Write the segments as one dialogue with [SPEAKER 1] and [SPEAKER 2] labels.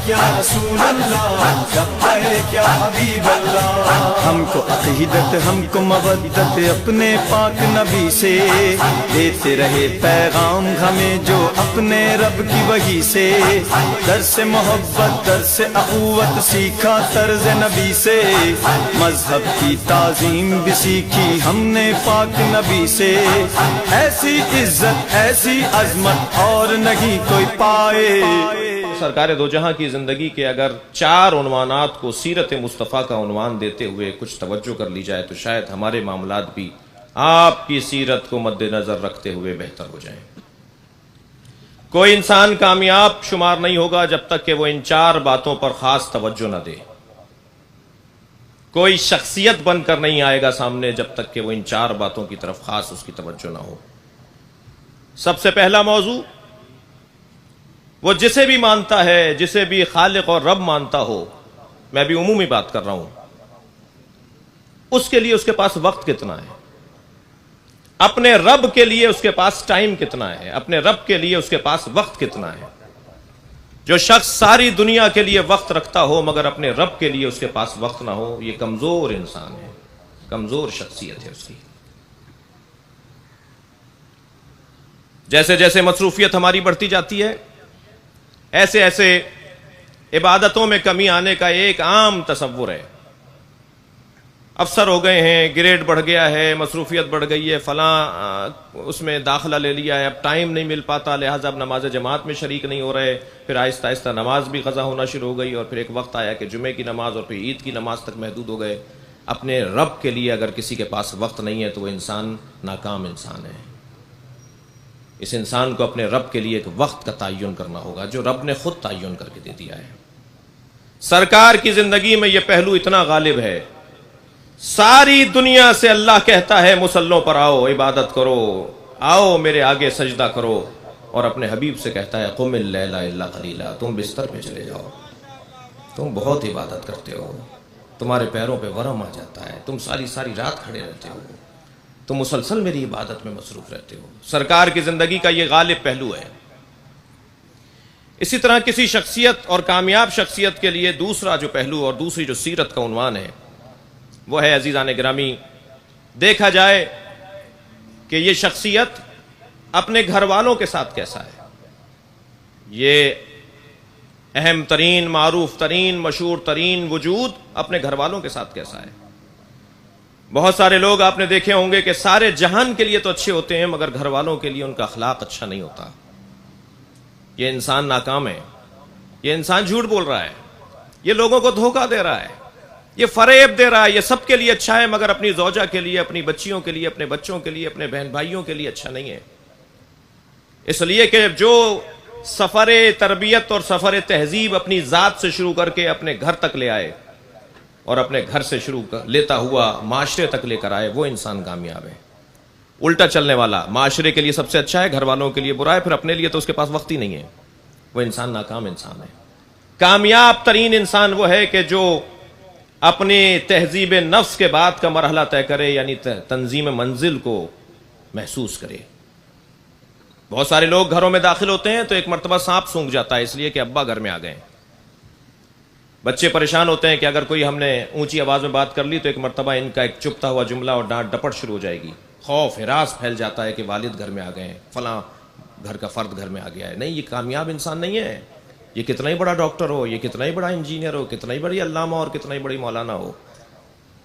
[SPEAKER 1] کیا رسول اللہ، لبیک یا حبیب اللہ۔ ہم کو عقیدت، ہم کو مودت اپنے پاک نبی سے، دیتے رہے پیغام ہمیں جو اپنے رب کی وحی سے، درس محبت درس اخوت سیکھا طرز نبی سے، مذہب کی تعظیم بھی سیکھی ہم نے پاک نبی سے، ایسی عزت ایسی عظمت اور نہیں کوئی پائے۔
[SPEAKER 2] سرکار دو جہاں کی زندگی کے اگر 4 عنوانات کو سیرت مصطفیٰ کا عنوان دیتے ہوئے کچھ توجہ کر لی جائے تو شاید ہمارے معاملات بھی آپ کی سیرت کو مد نظر رکھتے ہوئے بہتر ہو جائیں۔ کوئی انسان کامیاب شمار نہیں ہوگا جب تک کہ وہ ان 4 باتوں پر خاص توجہ نہ دے۔ کوئی شخصیت بن کر نہیں آئے گا سامنے جب تک کہ وہ ان 4 باتوں کی طرف خاص اس کی توجہ نہ ہو۔ سب سے پہلا موضوع، وہ جسے بھی مانتا ہے، جسے بھی خالق اور رب مانتا ہو، میں بھی عمومی بات کر رہا ہوں، اس کے لیے اس کے پاس وقت کتنا ہے، اپنے رب کے لیے اس کے پاس ٹائم کتنا ہے، اپنے رب کے لیے اس کے پاس وقت کتنا ہے۔ جو شخص ساری دنیا کے لیے وقت رکھتا ہو مگر اپنے رب کے لیے اس کے پاس وقت نہ ہو، یہ کمزور انسان ہے، کمزور شخصیت ہے اس کی۔ جیسے جیسے مصروفیت ہماری بڑھتی جاتی ہے، ایسے ایسے عبادتوں میں کمی آنے کا ایک عام تصور ہے۔ افسر ہو گئے ہیں، گریڈ بڑھ گیا ہے، مصروفیت بڑھ گئی ہے، فلاں اس میں داخلہ لے لیا ہے، اب ٹائم نہیں مل پاتا، لہٰذا اب نماز جماعت میں شریک نہیں ہو رہے، پھر آہستہ آہستہ نماز بھی قضا ہونا شروع ہو گئی، اور پھر ایک وقت آیا کہ جمعے کی نماز اور پھر عید کی نماز تک محدود ہو گئے۔ اپنے رب کے لیے اگر کسی کے پاس وقت نہیں ہے تو وہ انسان ناکام انسان ہے۔ اس انسان کو اپنے رب کے لیے ایک وقت کا تعین کرنا ہوگا جو رب نے خود تعین کر کے دے دیا ہے۔ سرکار کی زندگی میں یہ پہلو اتنا غالب ہے، ساری دنیا سے اللہ کہتا ہے مصلوں پر آؤ، عبادت کرو، آؤ میرے آگے سجدہ کرو، اور اپنے حبیب سے کہتا ہے قم اللیل الا قلیلا، تم بستر پہ چلے جاؤ، تم بہت عبادت کرتے ہو، تمہارے پیروں پہ ورم آ جاتا ہے، تم ساری ساری رات کھڑے رہتے ہو، تم مسلسل میری عبادت میں مصروف رہتے ہو۔ سرکار کی زندگی کا یہ غالب پہلو ہے۔ اسی طرح کسی شخصیت اور کامیاب شخصیت کے لیے دوسرا جو پہلو اور دوسری جو سیرت کا عنوان ہے وہ ہے، عزیزان گرامی، دیکھا جائے کہ یہ شخصیت اپنے گھر والوں کے ساتھ کیسا ہے۔ یہ اہم ترین، معروف ترین، مشہور ترین وجود اپنے گھر والوں کے ساتھ کیسا ہے۔ بہت سارے لوگ آپ نے دیکھے ہوں گے کہ سارے جہان کے لیے تو اچھے ہوتے ہیں مگر گھر والوں کے لیے ان کا اخلاق اچھا نہیں ہوتا۔ یہ انسان ناکام ہے، یہ انسان جھوٹ بول رہا ہے، یہ لوگوں کو دھوکہ دے رہا ہے، یہ فریب دے رہا ہے، یہ سب کے لیے اچھا ہے مگر اپنی زوجہ کے لیے، اپنی بچیوں کے لیے، اپنے بچوں کے لیے، اپنے بہن بھائیوں کے لیے اچھا نہیں ہے۔ اس لیے کہ جو سفر تربیت اور سفر تہذیب اپنی ذات سے شروع کر کے اپنے گھر تک لے آئے اور اپنے گھر سے شروع لیتا ہوا معاشرے تک لے کر آئے، وہ انسان کامیاب ہے۔ الٹا چلنے والا معاشرے کے لیے سب سے اچھا ہے، گھر والوں کے لیے برا ہے، پھر اپنے لیے تو اس کے پاس وقت ہی نہیں ہے، وہ انسان ناکام انسان ہے۔ کامیاب ترین انسان وہ ہے کہ جو اپنی تہذیب نفس کے بعد کا مرحلہ طے کرے، یعنی تنظیم منزل کو محسوس کرے۔ بہت سارے لوگ گھروں میں داخل ہوتے ہیں تو ایک مرتبہ سانپ سونگھ جاتا ہے اس لیے کہ ابا گھر میں آ گئے۔ بچے پریشان ہوتے ہیں کہ اگر کوئی ہم نے اونچی آواز میں بات کر لی تو ایک مرتبہ ان کا ایک چپتا ہوا جملہ اور ڈانٹ ڈپٹ شروع ہو جائے گی۔ خوف ہراس پھیل جاتا ہے کہ والد گھر میں آ گئے ہیں، فلاں گھر کا فرد گھر میں آ گیا ہے۔ نہیں، یہ کامیاب انسان نہیں ہے۔ یہ کتنا ہی بڑا ڈاکٹر ہو، یہ کتنا ہی بڑا انجینئر ہو، کتنا ہی بڑی علامہ اور کتنا ہی بڑی مولانا ہو،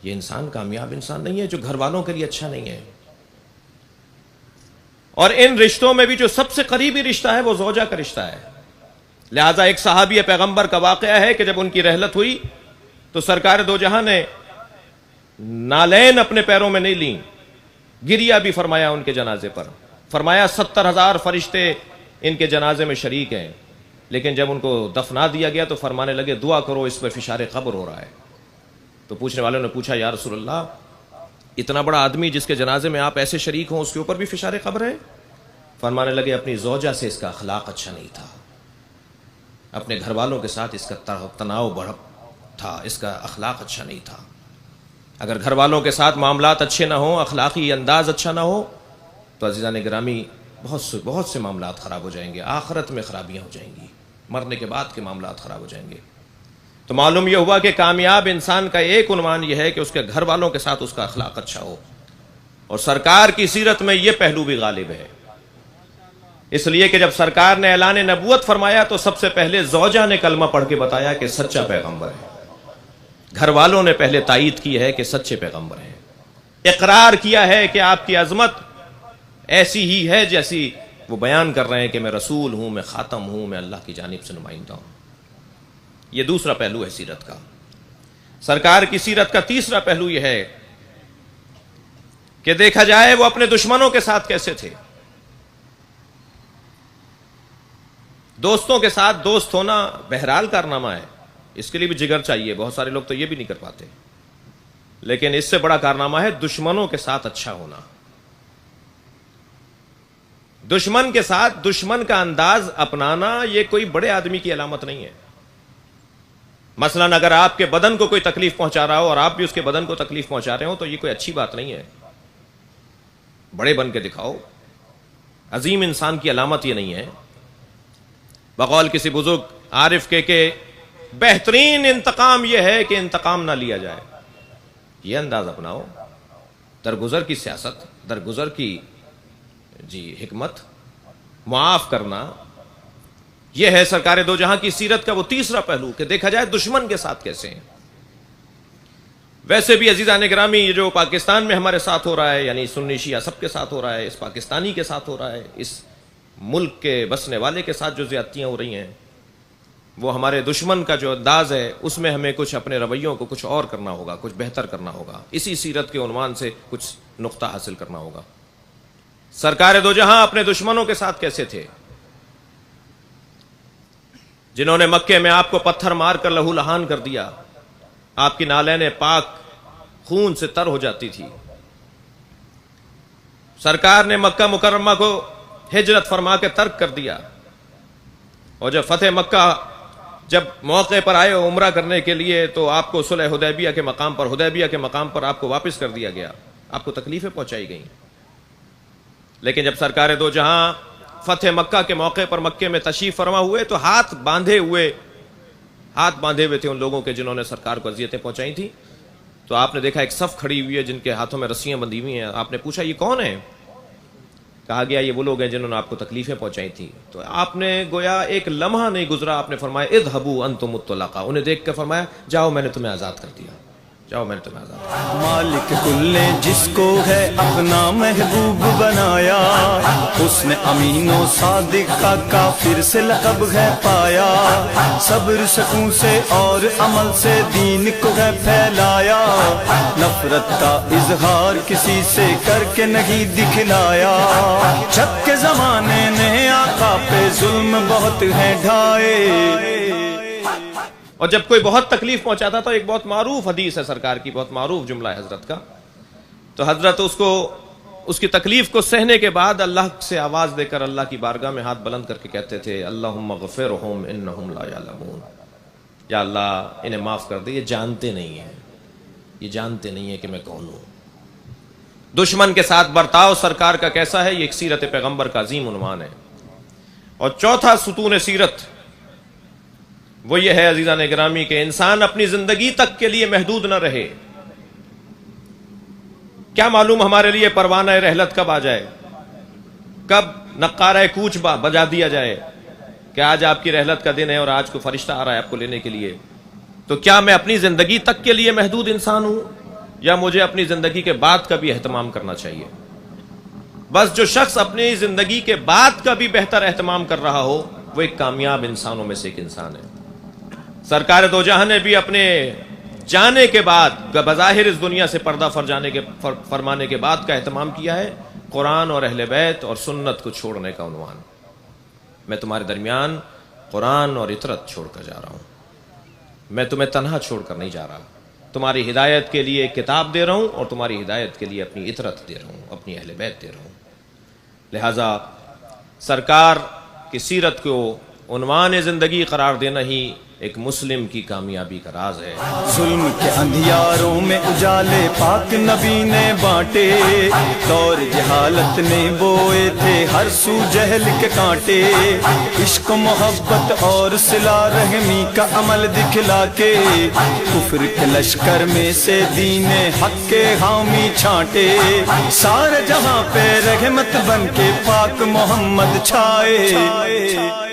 [SPEAKER 2] یہ انسان کامیاب انسان نہیں ہے جو گھر والوں کے لیے اچھا نہیں ہے۔ اور ان رشتوں میں بھی جو سب سے قریبی رشتہ ہے وہ زوجہ کا رشتہ ہے۔ لہذا ایک صحابی پیغمبر کا واقعہ ہے کہ جب ان کی رحلت ہوئی تو سرکار دو جہاں نے نالین اپنے پیروں میں نہیں لیں، گریا بھی فرمایا ان کے جنازے پر، فرمایا 70,000 فرشتے ان کے جنازے میں شریک ہیں، لیکن جب ان کو دفنا دیا گیا تو فرمانے لگے دعا کرو اس پہ فشار قبر ہو رہا ہے۔ تو پوچھنے والوں نے پوچھا یا رسول اللہ، اتنا بڑا آدمی جس کے جنازے میں آپ ایسے شریک ہوں اس کے اوپر بھی فشار قبر ہے؟ فرمانے لگے اپنی زوجہ سے اس کا اخلاق اچھا نہیں تھا، اپنے گھر والوں کے ساتھ اس کا تناؤ بڑھ تھا، اس کا اخلاق اچھا نہیں تھا۔ اگر گھر والوں کے ساتھ معاملات اچھے نہ ہوں، اخلاقی انداز اچھا نہ ہو تو عزیزان گرامی بہت سے معاملات خراب ہو جائیں گے، آخرت میں خرابیاں ہو جائیں گی۔ مرنے کے بعد کے معاملات خراب ہو جائیں گے۔ تو معلوم یہ ہوا کہ کامیاب انسان کا ایک عنوان یہ ہے کہ اس کے گھر والوں کے ساتھ اس کا اخلاق اچھا ہو، اور سرکار کی سیرت میں یہ پہلو بھی غالب ہے، اس لیے کہ جب سرکار نے اعلان نبوت فرمایا تو سب سے پہلے زوجہ نے کلمہ پڑھ کے بتایا کہ سچا پیغمبر ہے، گھر والوں نے پہلے تائید کی ہے کہ سچے پیغمبر ہیں، اقرار کیا ہے کہ آپ کی عظمت ایسی ہی ہے جیسی وہ بیان کر رہے ہیں کہ میں رسول ہوں، میں خاتم ہوں، میں اللہ کی جانب سے نمائندہ ہوں۔ یہ دوسرا پہلو ہے سیرت کا۔ سرکار کی سیرت کا تیسرا پہلو یہ ہے کہ دیکھا جائے وہ اپنے دشمنوں کے ساتھ کیسے تھے۔ دوستوں کے ساتھ دوست ہونا بہرحال کارنامہ ہے، اس کے لیے بھی جگر چاہیے، بہت سارے لوگ تو یہ بھی نہیں کر پاتے، لیکن اس سے بڑا کارنامہ ہے دشمنوں کے ساتھ اچھا ہونا۔ دشمن کے ساتھ دشمن کا انداز اپنانا یہ کوئی بڑے آدمی کی علامت نہیں ہے۔ مثلا اگر آپ کے بدن کو کوئی تکلیف پہنچا رہا ہو اور آپ بھی اس کے بدن کو تکلیف پہنچا رہے ہو تو یہ کوئی اچھی بات نہیں ہے، بڑے بن کے دکھاؤ۔ عظیم انسان کی علامت یہ نہیں ہے۔ بقول کسی بزرگ عارف کے کہ بہترین انتقام یہ ہے کہ انتقام نہ لیا جائے، یہ انداز اپناؤ۔ درگزر کی سیاست، درگزر کی حکمت، معاف کرنا، یہ ہے سرکار دو جہاں کی سیرت کا وہ تیسرا پہلو کہ دیکھا جائے دشمن کے ساتھ کیسے ہیں۔ ویسے بھی عزیزان گرامی یہ جو پاکستان میں ہمارے ساتھ ہو رہا ہے، یعنی سنی شیعہ سب کے ساتھ ہو رہا ہے، اس پاکستانی کے ساتھ ہو رہا ہے، اس ملک کے بسنے والے کے ساتھ جو زیادتیاں ہو رہی ہیں، وہ ہمارے دشمن کا جو انداز ہے اس میں ہمیں کچھ اپنے رویوں کو کچھ اور کرنا ہوگا، کچھ بہتر کرنا ہوگا، اسی سیرت کے عنوان سے کچھ نقطہ حاصل کرنا ہوگا۔ سرکار دو جہاں اپنے دشمنوں کے ساتھ کیسے تھے؟ جنہوں نے مکے میں آپ کو پتھر مار کر لہو لہان کر دیا، آپ کی نالین پاک خون سے تر ہو جاتی تھی۔ سرکار نے مکہ مکرمہ کو ہجرت فرما کے ترک کر دیا، اور جب فتح مکہ جب موقع پر آئے عمرہ کرنے کے لیے تو آپ کو صلح حدیبیہ کے مقام پر آپ کو واپس کر دیا گیا، آپ کو تکلیفیں پہنچائی گئیں۔ لیکن جب سرکار دو جہاں فتح مکہ کے موقع پر مکے میں تشریف فرما ہوئے تو ہاتھ باندھے ہوئے تھے ان لوگوں کے جنہوں نے سرکار کو اذیتیں پہنچائی تھی۔ تو آپ نے دیکھا ایک صف کھڑی ہوئی ہے جن کے ہاتھوں میں رسیاں بندھی ہوئی ہیں۔ آپ نے پوچھا یہ کون ہے؟ کہا گیا یہ وہ لوگ ہیں جنہوں نے آپ کو تکلیفیں پہنچائی تھی۔ تو آپ نے گویا ایک لمحہ نہیں گزرا، آپ نے فرمایا اذهبوا انتم الطلقاء، انہیں دیکھ کے فرمایا جاؤ میں نے تمہیں آزاد کر دیا، جاؤ میں نے تمہیں آزاد کر دیا۔
[SPEAKER 1] مالک کل نے جس کو ہے اپنا محبوب بنایا، اس نے امین و صادق کا کافر سے لقب ہے پایا، صبر سکون سے اور عمل سے دین کو ہے پھیلایا، نفرت کا اظہار کسی سے کر کے نہیں دکھلایا، جب کے زمانے نے آقا پہ ظلم بہت ہے ڈھائے۔
[SPEAKER 2] اور جب کوئی بہت تکلیف پہنچاتا تو ایک بہت معروف حدیث ہے سرکار کی، بہت معروف جملہ ہے حضرت کا، تو حضرت اس کی تکلیف کو سہنے کے بعد اللہ سے آواز دے کر اللہ کی بارگاہ میں ہاتھ بلند کر کے کہتے تھے اللہم اغفرہم انہم لا یعلمون، یا اللہ انہیں معاف کر دے، یہ جانتے نہیں ہیں کہ میں کون ہوں۔ دشمن کے ساتھ برتاؤ سرکار کا کیسا ہے، یہ ایک سیرت پیغمبر کا عظیم عنوان ہے۔ اور چوتھا ستون سیرت وہ یہ ہے عزیزان گرامی کہ انسان اپنی زندگی تک کے لیے محدود نہ رہے۔ کیا معلوم ہمارے لیے پروانہ رحلت کب آ جائے، کب نقارہ کوچ بجا دیا جائے کہ آج آپ کی رحلت کا دن ہے اور آج کو فرشتہ آ رہا ہے آپ کو لینے کے لیے۔ تو کیا میں اپنی زندگی تک کے لیے محدود انسان ہوں، یا مجھے اپنی زندگی کے بعد کا بھی اہتمام کرنا چاہیے؟ بس جو شخص اپنی زندگی کے بعد کا بھی بہتر اہتمام کر رہا ہو وہ ایک کامیاب انسانوں میں سے ایک انسان ہے۔ سرکار دو جہاں نے بھی اپنے جانے کے بعد بظاہر اس دنیا سے پردہ فرمانے کے بعد کا اہتمام کیا ہے قرآن اور اہل بیت اور سنت کو چھوڑنے کا عنوان۔ میں تمہارے درمیان قرآن اور اطرت چھوڑ کر جا رہا ہوں، میں تمہیں تنہا چھوڑ کر نہیں جا رہا، تمہاری ہدایت کے لیے ایک کتاب دے رہا ہوں اور تمہاری ہدایت کے لیے اپنی اطرت دے رہا ہوں، اپنی اہل بیت دے رہا ہوں۔ لہذا سرکار کی سیرت کو عنوان زندگی قرار دینا ہی ایک مسلم کی کامیابی کا راز ہے۔
[SPEAKER 1] ظلم کے اندھیاروں میں اجالے پاک نبی نے بانٹے، دور جہالت نے بوئے تھے ہر سو جہل کے کانٹے، عشق و محبت اور صلہ رحمی کا عمل دکھلا کے کفر کے لشکر میں سے دین حق کے حامی چھانٹے، سارے جہاں پہ رحمت بن کے پاک محمد چھائے۔